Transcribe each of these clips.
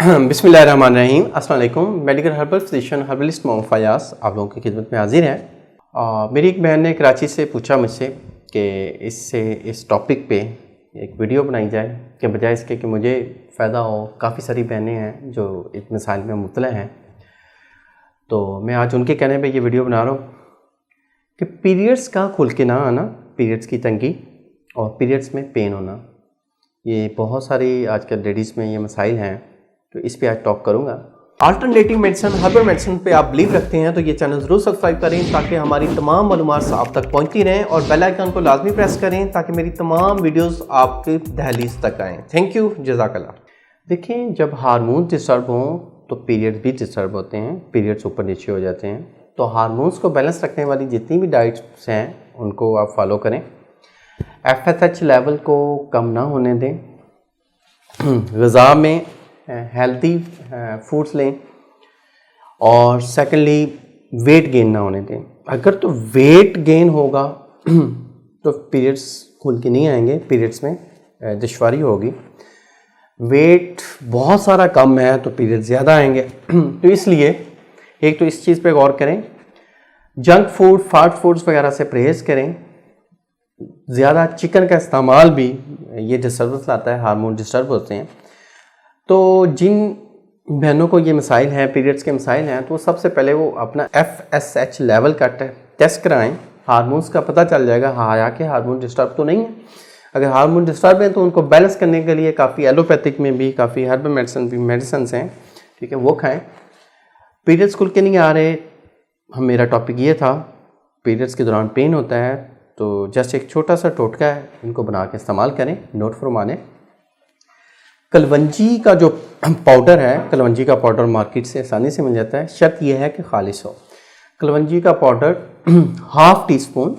बिस्मिल्लाहिर्रहमानिर्रहीम। अस्सलाम वालेकुम। Medical herbal physician herbalist Mohammad Fayaz आप लोगों की खिदमत में हाजिर है। मेरी एक बहन ने कराची से पूछा मुझसे कि इस टॉपिक पे एक वीडियो बनाई जाए कि बजाय इसके कि मुझे फ़ायदा हो। काफ़ी सारी बहनें हैं जो इस मसाइल में मुब्तला हैं, तो मैं आज उनके कहने पे ये वीडियो बना रहा हूँ कि पीरियड्स का खुल के ना आना, पीरियड्स की तंगी और पीरियड्स में पेन होना, ये बहुत सारी आजकल लेडीज़ में ये मसाइल हैं, तो इस पे आज टॉक करूँगा। अल्टरनेटिव मेडिसिन, हर्बल मेडिसिन पे आप बिलीव रखते हैं तो ये चैनल ज़रूर सब्सक्राइब करें ताकि हमारी तमाम मालूमात आप तक पहुँचती रहें, और बेल आइकन को लाजमी प्रेस करें ताकि मेरी तमाम वीडियोस आपके दहलीज तक आएँ। थैंक यू, जज़ाकल्लाह। देखें, जब हार्मोन डिस्टर्ब हों तो पीरियड्स भी डिस्टर्ब होते हैं, पीरियड्स ऊपर नीचे हो जाते हैं। तो हार्मोन्स को बैलेंस रखने वाली जितनी भी डाइट्स हैं उनको आप फॉलो करें। FSH लेवल को कम ना होने दें, ग़िज़ा में हेल्दी फूड्स लें, और सेकेंडली वेट गेन ना होने दें। अगर तो वेट गेन होगा तो पीरियड्स खुल के नहीं आएंगे, पीरियड्स में दुश्वारी होगी। वेट बहुत सारा कम है तो पीरियड्स ज़्यादा आएंगे। तो इसलिए एक तो इस चीज़ पे गौर करें, जंक फूड, फास्ट फूड्स वगैरह से परहेज़ करें। ज़्यादा चिकन का इस्तेमाल भी ये डिस्टर्बेंस लाता है, हार्मोन डिस्टर्ब होते हैं। तो जिन बहनों को ये मसाइल हैं, पीरियड्स के मसाइल हैं, तो सबसे पहले वो अपना FSH लेवल का टेस्ट कराएं। हार्मोन्स का पता चल जाएगा हाँ कि हार्मोन डिस्टर्ब तो नहीं है। अगर हार्मोन डिस्टर्ब है तो उनको बैलेंस करने के लिए काफ़ी एलोपैथिक में भी काफ़ी हर्बल मेडिसिन हैं, ठीक है, वो खाएं। पीरियड्स खुल के नहीं आ रहे, मेरा टॉपिक ये था, पीरियड्स के दौरान पेन होता है, तो जस्ट एक छोटा सा टोटका है, इनको बना के इस्तेमाल करें। नोट फरमाने, कलवंजी का जो पाउडर है, कलवंजी का पाउडर मार्केट से आसानी से मिल जाता है, शर्त यह है कि खालिश हो। कलवंजी का पाउडर ½ टीस्पून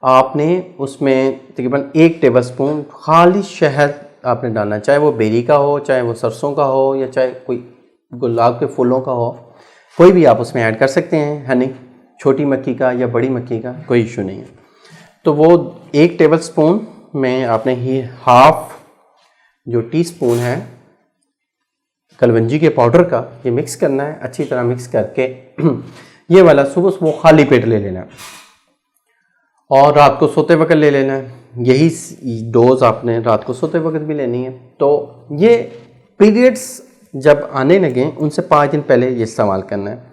आपने उसमें तकरीबन 1 टेबलस्पून खालिश शहद आपने डालना, चाहे वो बेरी का हो, चाहे वो सरसों का हो, या चाहे कोई गुलाब के फूलों का हो, कोई भी आप उसमें ऐड कर सकते हैं। हनी, छोटी मक्खी का या बड़ी मक्खी का, कोई इशू नहीं है। तो वो 1 टेबलस्पून में आपने ही ½ जो टीस्पून है कलवंजी के पाउडर का, ये मिक्स करना है। अच्छी तरह मिक्स करके ये वाला सुबह खाली पेट ले लेना है और रात को सोते वक्त ले लेना है। यही डोज आपने रात को सोते वक्त भी लेनी है। तो ये पीरियड्स जब आने लगें उनसे 5 दिन पहले ये इस्तेमाल करना है।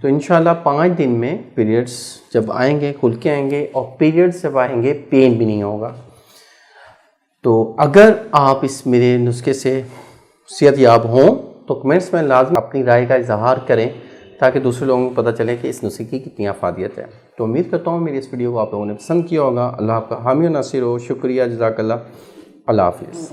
तो इंशाल्लाह 5 दिन में पीरियड्स जब आएंगे खुल के आएंगे, और पीरियड्स जब आएंगे पेन भी नहीं होगा। तो अगर आप इस मेरे नुस्खे से सेहतयाब हों तो कमेंट्स में लाजमी अपनी राय का इजहार करें ताकि दूसरे लोगों को पता चले कि इस नुस्खे की कितनी अफादियत है। तो उम्मीद करता हूँ मेरी इस वीडियो को आप लोगों ने पसंद किया होगा। अल्लाह आपका हामी और नासिर हो। शुक्रिया, जज़ाकल्लाह, अल्लाह हाफ़िज़।